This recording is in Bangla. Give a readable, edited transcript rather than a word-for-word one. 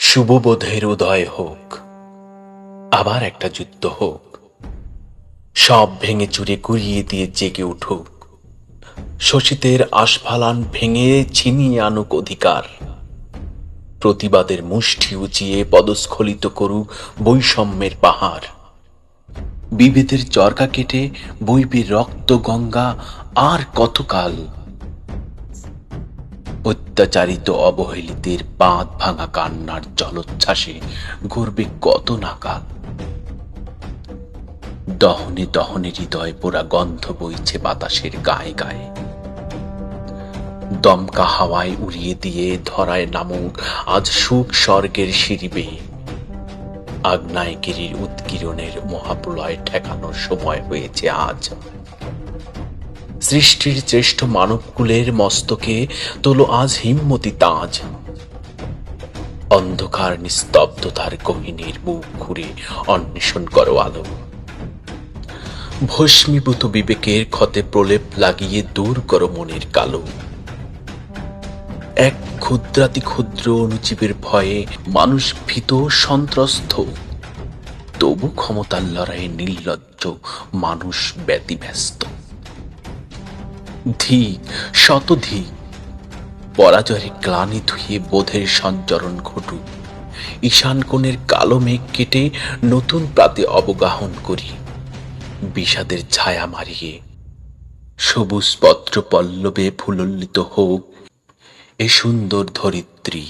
শুভবোধের উদয় হোক, আবার একটা যুদ্ধ হোক, সব ভেঙে চুরে গুড়িয়ে দিয়ে জেগে উঠুক, শোষিতের আস্ফালন ভেঙে ছিনিয়ে আনুক অধিকার, প্রতিবাদের মুষ্টি উঁচিয়ে পদস্খলিত করুক বৈষম্যের পাহাড়, বিভেদের চরকা কেটে বইবে রক্ত গঙ্গা আর কতকাল, অত্যাচারিত অবহেলিতের বাঁধ ভাঙা কান্নার জলোচ্ছ্বাসে গড়বে কত নাকাল, দহনে দহনে হৃদয় পোড়া গন্ধ বইছে বাতাসের গায়ে গায়ে, দমকা হাওয়ায় উড়িয়ে দিয়ে ধরায় নামুক আজ সুখ স্বর্গের সিঁড়ি বেয়ে, আগ্নেয়গিরির উৎকীর্ণের মহাপ্রলয় ঠেকানোর সময় হয়েছে আজ। সৃষ্টির শ্রেষ্ঠ মানবকুলের মস্তকে তোলো আজ হিম্মতি তাজ, অন্ধকার নিস্তব্ধতার গহীনের মুখ ঘুরে অন্বেষণ করো আলো, ভস্মীভূত বিবেকের ক্ষতে প্রলেপ লাগিয়ে দূর করো মনের কালো, এক ক্ষুদ্রাতি ক্ষুদ্র অনুজীবের ভয়ে মানুষ ভীত সন্ত্রস্ত, তবু ক্ষমতার লড়াইয়ে নির্লজ্জ মানুষ ব্যতিব্যস্ত। ধিক শতধিক পরাজয়ের গ্লানি ধুয়ে বোধের সঞ্চরণ ঘটুক, ঈশান কোণের কালো মেঘ কেটে নতুন প্রাতে অবগাহন করি, বিষাদের ছায়া মারিয়ে সবুজ পত্র পল্লবে ফুলল্লিত হোক এ সুন্দর ধরিত্রী।